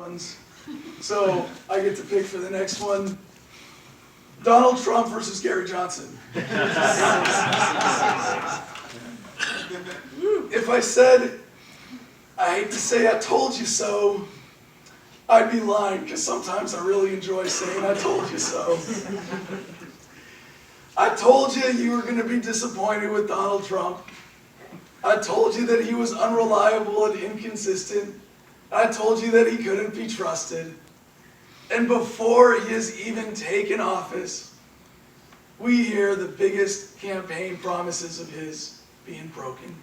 ones. So I get to pick for the next one. Donald Trump versus Gary Johnson. If I said, I hate to say I told you so, I'd be lying, because sometimes I really enjoy saying I told you so. I told you you were going to be disappointed with Donald Trump. I told you that he was unreliable and inconsistent. I told you that he couldn't be trusted. And before he has even taken office, we hear the biggest campaign promises of his being broken.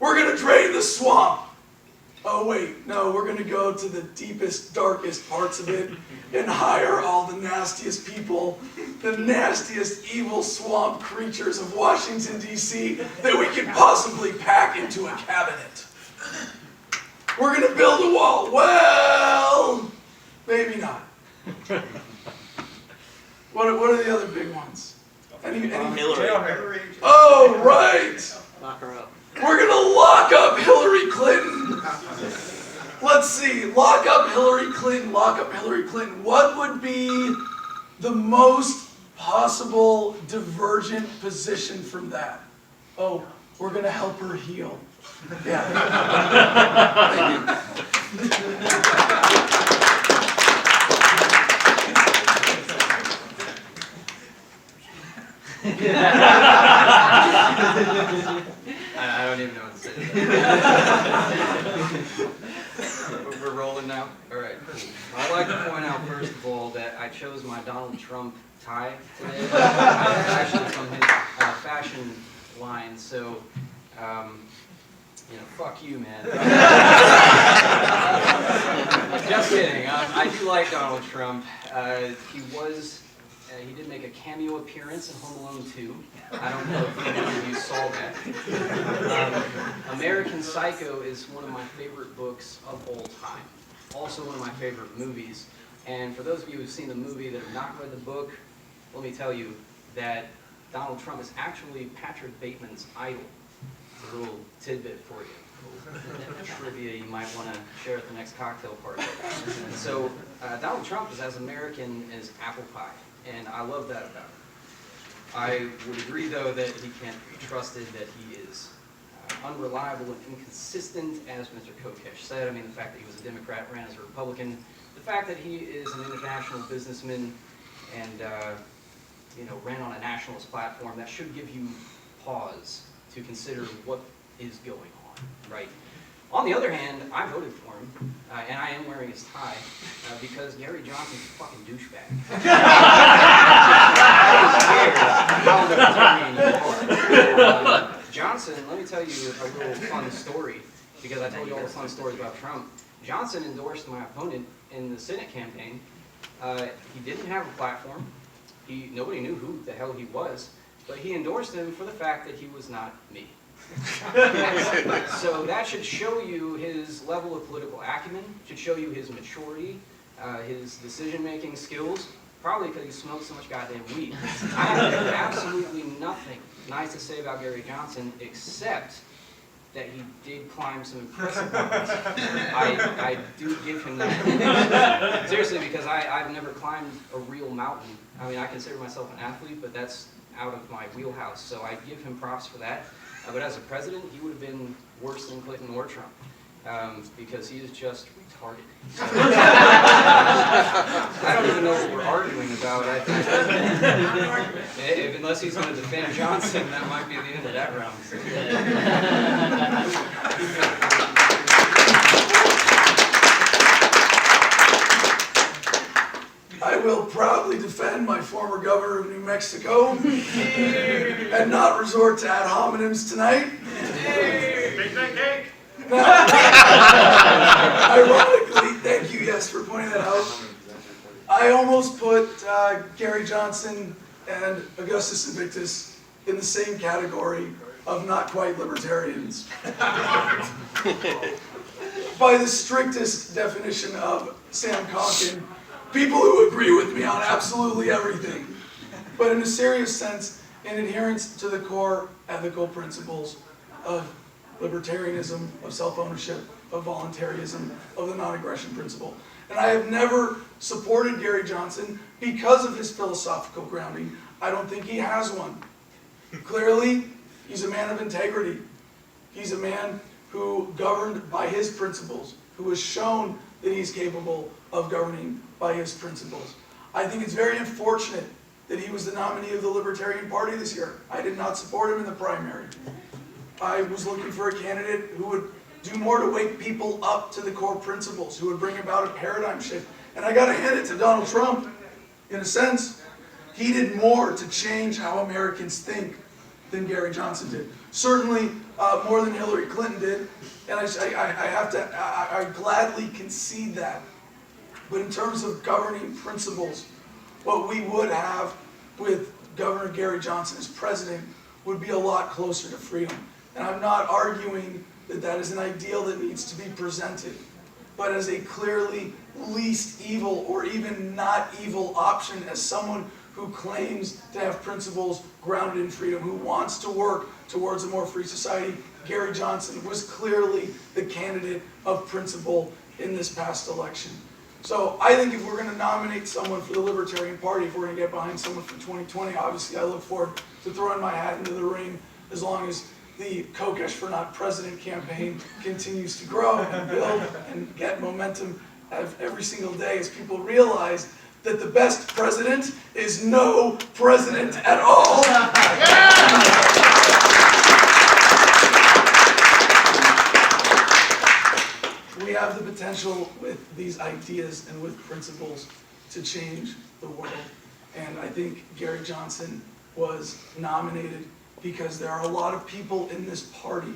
We're going to drain the swamp. Oh wait, no, we're going to go to the deepest, darkest parts of it and hire all the nastiest people, the nastiest evil swamp creatures of Washington, D.C. that we can possibly pack into a cabinet. We're going to build a wall. Well, maybe not. What are the other big ones? Hillary. Oh, right. Lock her up. We're going to lock up Hillary Clinton. Let's see. Lock up Hillary Clinton. Lock up Hillary Clinton. What would be the most possible divergent position from that? Oh, we're going to help her heal. Yeah. I don't even know what to say. We're rolling now? Alright, cool. I'd like to point out, first of all, that I chose my Donald Trump tie today. Actually from his fashion line, so, fuck you, man. Just kidding. I do like Donald Trump. He did make a cameo appearance in Home Alone 2. I don't know if any of you saw that. American Psycho is one of my favorite books of all time. Also one of my favorite movies. And for those of you who've seen the movie that have not read the book, let me tell you that Donald Trump is actually Patrick Bateman's idol. It's a little tidbit for you. Trivia you might want to share at the next cocktail party. So Donald Trump is as American as apple pie. And I love that about him. I would agree, though, that he can't be trusted, that he is unreliable and inconsistent, as Mr. Kokesh said. I mean, the fact that he was a Democrat, ran as a Republican, the fact that he is an international businessman and, ran on a nationalist platform, that should give you pause to consider what is going on, right? On the other hand, I voted for him, and I am wearing his tie, because Gary Johnson's a fucking douchebag. Johnson, let me tell you a little fun story, because I told you all the fun stories about Trump. Johnson endorsed my opponent in the Senate campaign. He didn't have a platform. Nobody knew who the hell he was, but he endorsed him for the fact that he was not me. So that should show you his level of political acumen, should show you his maturity, his decision-making skills, probably because he smokes so much goddamn weed. I have absolutely nothing nice to say about Gary Johnson, except that he did climb some impressive mountains. I do give him that. Seriously, because I've never climbed a real mountain. I mean, I consider myself an athlete, but that's out of my wheelhouse, so I give him props for that. But as a president, he would have been worse than Clinton or Trump, because he is just retarded. I don't even know what we're arguing about. Unless he's going to defend Johnson, that might be the end of that round. I will proudly defend my former governor of New Mexico and not resort to ad hominems tonight. Big fat cake. Ironically, thank you, yes, for pointing that out. I almost put Gary Johnson and Augustus Invictus in the same category of not quite libertarians. By the strictest definition of Sam Conkin, people who agree with me on absolutely everything, but in a serious sense, in adherence to the core ethical principles of libertarianism, of self-ownership, of voluntarism, of the non-aggression principle. And I have never supported Gary Johnson because of his philosophical grounding. I don't think he has one. Clearly, he's a man of integrity. He's a man who governed by his principles, who has shown that he's capable of governing by his principles. I think it's very unfortunate that he was the nominee of the Libertarian Party this year. I did not support him in the primary. I was looking for a candidate who would do more to wake people up to the core principles, who would bring about a paradigm shift. And I got to hand it to Donald Trump, in a sense. He did more to change how Americans think than Gary Johnson did. Certainly more than Hillary Clinton did, and I gladly concede that. But in terms of governing principles, what we would have with Governor Gary Johnson as president would be a lot closer to freedom. And I'm not arguing that that is an ideal that needs to be presented, but as a clearly least evil or even not evil option, as someone who claims to have principles grounded in freedom, who wants to work towards a more free society, Gary Johnson was clearly the candidate of principle in this past election. So I think if we're going to nominate someone for the Libertarian Party, if we're going to get behind someone for 2020, obviously I look forward to throwing my hat into the ring as long as the Kokesh for Not President campaign continues to grow and build and get momentum every single day as people realize that the best president is no president at all. We have the potential with these ideas and with principles to change the world. And I think Gary Johnson was nominated because there are a lot of people in this party,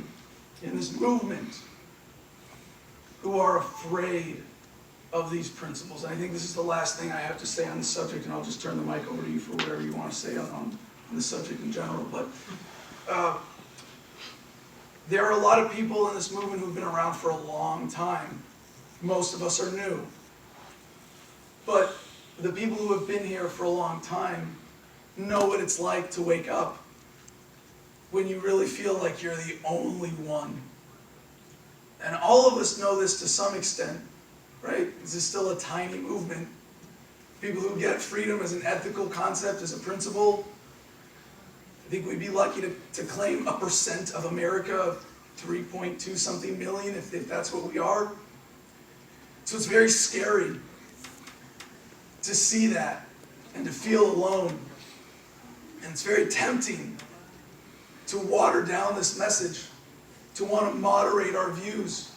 in this movement, who are afraid of these principles. And I think this is the last thing I have to say on this subject, and I'll just turn the mic over to you for whatever you want to say on the subject in general. But there are a lot of people in this movement who've been around for a long time. Most of us are new. But the people who have been here for a long time know what it's like to wake up when you really feel like you're the only one. And all of us know this to some extent, right? This is still a tiny movement. People who get freedom as an ethical concept, as a principle. I think we'd be lucky to claim 1% of America, 3.2 something million, if that's what we are. So it's very scary to see that and to feel alone. And it's very tempting to water down this message, to want to moderate our views,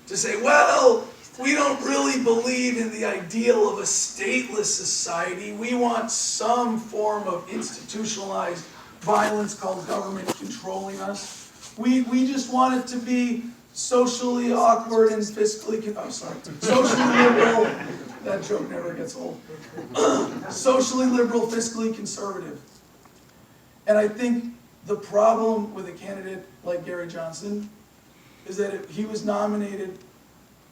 to say, well, we don't really believe in the ideal of a stateless society. We want some form of institutionalized violence called government controlling us. We just want it to be socially awkward and fiscally, socially liberal. That joke never gets old. Socially liberal, fiscally conservative. And I think the problem with a candidate like Gary Johnson is that he was nominated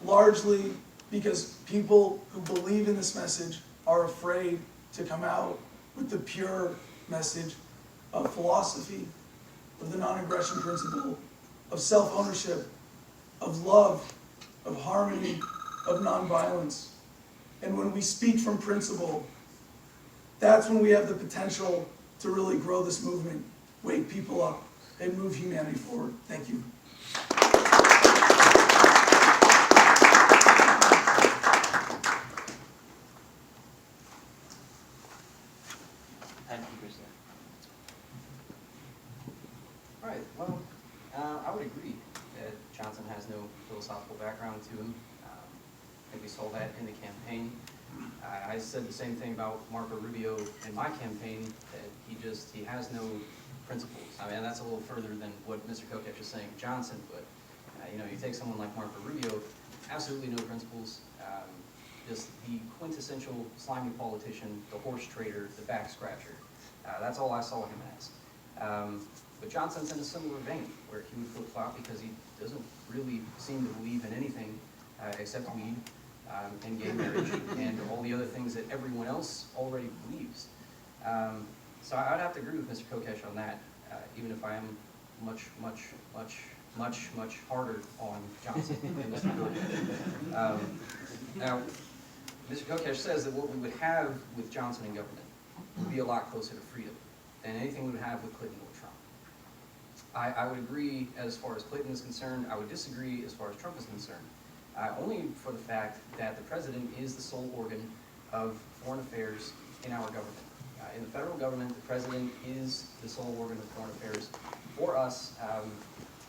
largely because people who believe in this message are afraid to come out with the pure message of philosophy, of the non-aggression principle, of self-ownership, of love, of harmony, of nonviolence. And when we speak from principle, that's when we have the potential to really grow this movement, wake people up, and move humanity forward. Thank you. All right, well, I would agree that Johnson has no philosophical background to him. I think we saw that in the campaign. I said the same thing about Marco Rubio in my campaign, that he has no principles. I mean, that's a little further than what Mr. Kokesh is saying Johnson, but you take someone like Marco Rubio, absolutely no principles, just the quintessential slimy politician, the horse trader, the back scratcher. That's all I saw him as. But Johnson's in a similar vein, where he would flip-flop because he doesn't really seem to believe in anything except weed and gay marriage and all the other things that everyone else already believes. So I'd have to agree with Mr. Kokesh on that, even if I am much, much, much much, much harder on Johnson than Mr. Kokesh. Now, Mr. Kokesh says that what we would have with Johnson in government would be a lot closer to freedom than anything we would have with Clinton or Trump. I would agree as far as Clinton is concerned. I would disagree as far as Trump is concerned, only for the fact that the president is the sole organ of foreign affairs in our government. In the federal government, the president is the sole organ of foreign affairs for us.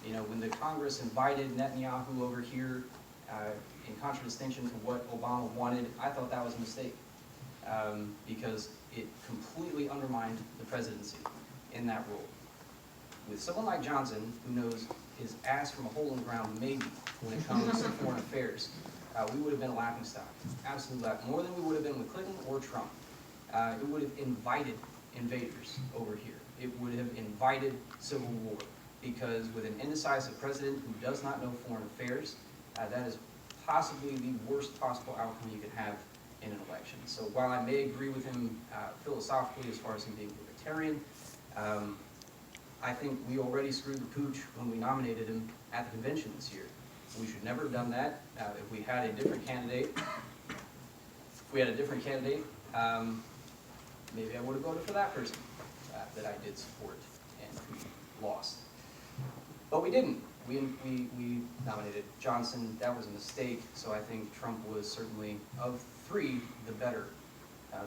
You know, when the Congress invited Netanyahu over here, in contradistinction to what Obama wanted, I thought that was a mistake, because it completely undermined the presidency in that role. With someone like Johnson, who knows his ass from a hole in the ground, maybe, when it comes to foreign affairs, we would have been a laughingstock. Absolutely, more than we would have been with Clinton or Trump. It would have invited invaders over here. It would have invited civil war, because with an indecisive president who does not know foreign affairs, that is possibly the worst possible outcome you could have in an election. So while I may agree with him philosophically as far as him being libertarian, I think we already screwed the pooch when we nominated him at the convention this year. We should never have done that. If we had a different candidate, maybe I would have voted for that person that I did support and who lost. But we didn't. We nominated Johnson. That was a mistake. So I think Trump was certainly, of three, the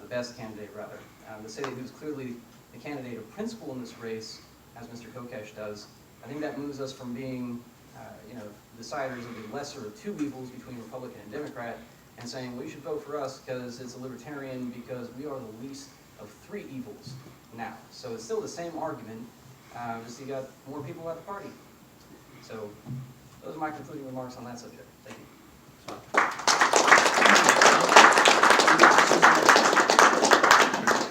best candidate rather. To say that he was clearly the candidate of principle in this race, as Mr. Kokesh does, I think that moves us from being, deciders of the lesser of two evils between Republican and Democrat, and saying we should vote for us because it's a libertarian, because we are the least of three evils now. So it's still the same argument, just you got more people at the party. So those are my concluding remarks on that subject.